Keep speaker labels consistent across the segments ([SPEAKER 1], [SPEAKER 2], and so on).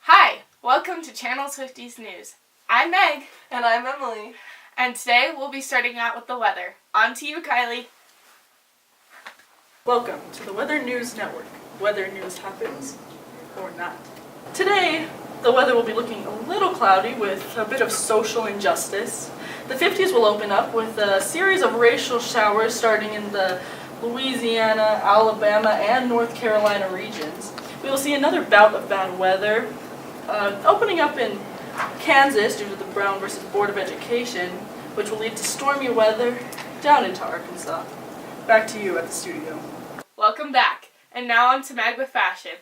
[SPEAKER 1] Hi, welcome to Channel 50's News. I'm Meg.
[SPEAKER 2] And I'm Emily.
[SPEAKER 1] And today we'll be starting out with the weather. On to you, Kylie.
[SPEAKER 2] Welcome to the Weather News Network. Weather news happens or not. Today, the weather will be looking a little cloudy with a bit of social injustice. The 50s will open up with a series of racial showers starting in the Louisiana, Alabama, and North Carolina regions. We will see another bout of bad weather opening up in Kansas due to the Brown versus Board of Education, which will lead to stormy weather down into Arkansas. Back to you at the studio.
[SPEAKER 1] Welcome back. And now on to Meg with fashion.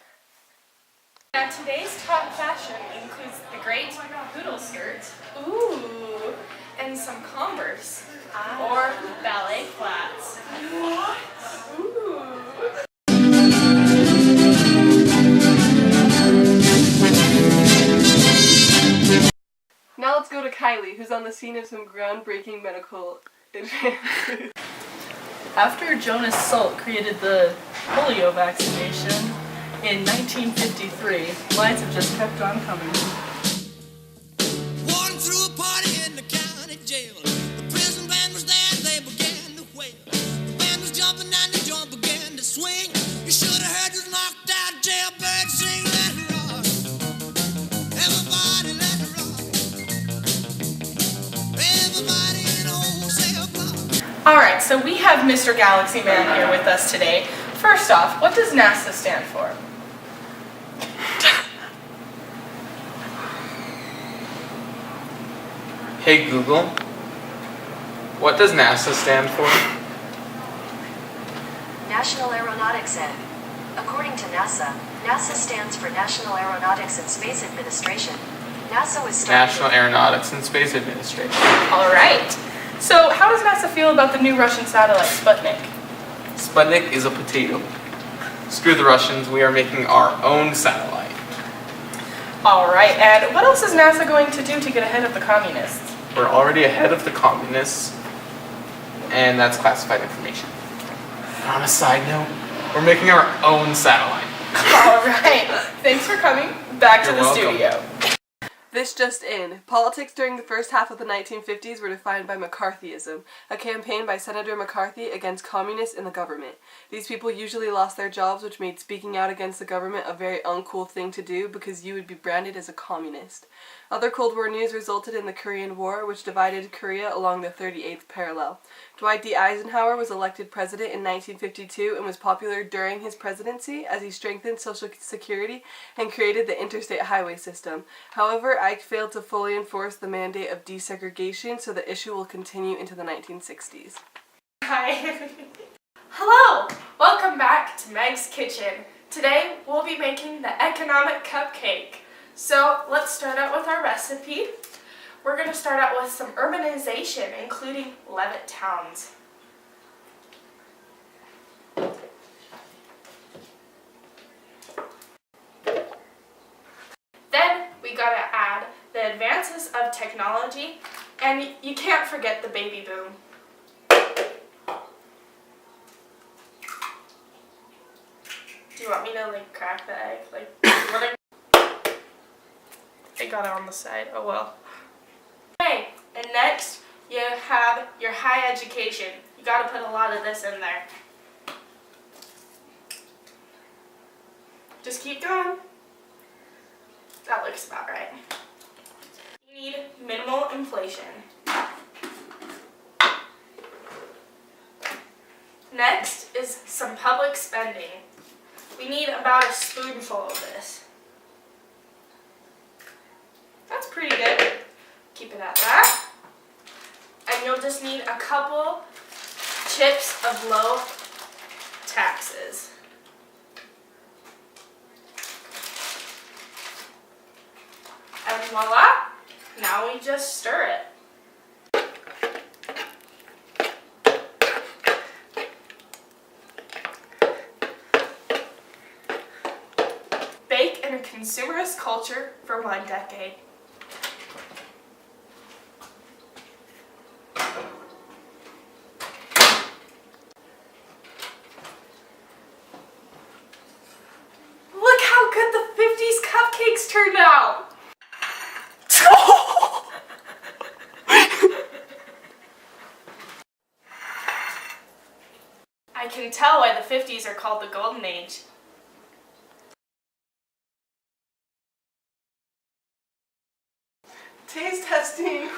[SPEAKER 1] Now today's top fashion includes the great poodle skirt, ooh, and some Converse, or ballet flats. Ooh.
[SPEAKER 2] Now let's go to Kylie, who's on the scene of some groundbreaking medical advances. After Jonas Salk created the polio vaccination in 1953, lines have just kept on coming.
[SPEAKER 3] Walking through a party in the county jail. The prison band was there and they began to wail. The band was jumping and the joint began to swing. You should have heard this knocked out jailbird sing. Let it rock. Everybody let it rock. Everybody in a wholesale block.
[SPEAKER 1] Alright, so we have Mr. Galaxy Man here with us today. First off, what does NASA stand for?
[SPEAKER 4] Hey Google, what does NASA stand for?
[SPEAKER 5] National Aeronautics Ed. According to NASA, NASA stands for National Aeronautics and Space Administration. NASA was started...
[SPEAKER 4] National Aeronautics and Space Administration.
[SPEAKER 1] Alright, so how does NASA feel about the new Russian satellite, Sputnik?
[SPEAKER 4] Sputnik is a potato. Screw the Russians, we are making our own satellite.
[SPEAKER 1] Alright, and what else is NASA going to do to get ahead of the communists?
[SPEAKER 4] We're already ahead of the communists, and that's classified information. And on a side note, we're making our own satellite.
[SPEAKER 1] Alright, thanks for coming. Back to
[SPEAKER 4] You're
[SPEAKER 1] the
[SPEAKER 4] welcome.
[SPEAKER 1] studio.
[SPEAKER 2] This just in. Politics during the first half of the 1950s were defined by McCarthyism, a campaign by Senator McCarthy against communists in the government. These people usually lost their jobs, which made speaking out against the government a very uncool thing to do because you would be branded as a communist. Other Cold War news resulted in the Korean War, which divided Korea along the 38th parallel. Dwight D. Eisenhower was elected president in 1952 and was popular during his presidency as he strengthened Social Security and created the interstate highway system. However, Ike failed to fully enforce the mandate of desegregation, so the issue will continue into the 1960s.
[SPEAKER 1] Hi. Hello! Welcome back to Meg's Kitchen. Today we'll be making the economic cupcake. So let's start out with our recipe. We're going to start out with some urbanization, including Levitt towns. Then we got to add the advances of technology, and you can't forget the baby boom. Do you want me to crack the egg? What I got it on the side. Oh well. Okay, and next you have your high education. You got to put a lot of this in there. Just keep going. That looks about right. You need minimal inflation. Next is some public spending. We need about a spoonful of this. That's pretty good. Keep it at that. And you'll just need a couple chips of low taxes. And voila, now we just stir it. Bake in a consumerist culture for 1 decade. turned out. can tell why the 50s are called the Golden Age.
[SPEAKER 2] Taste testing.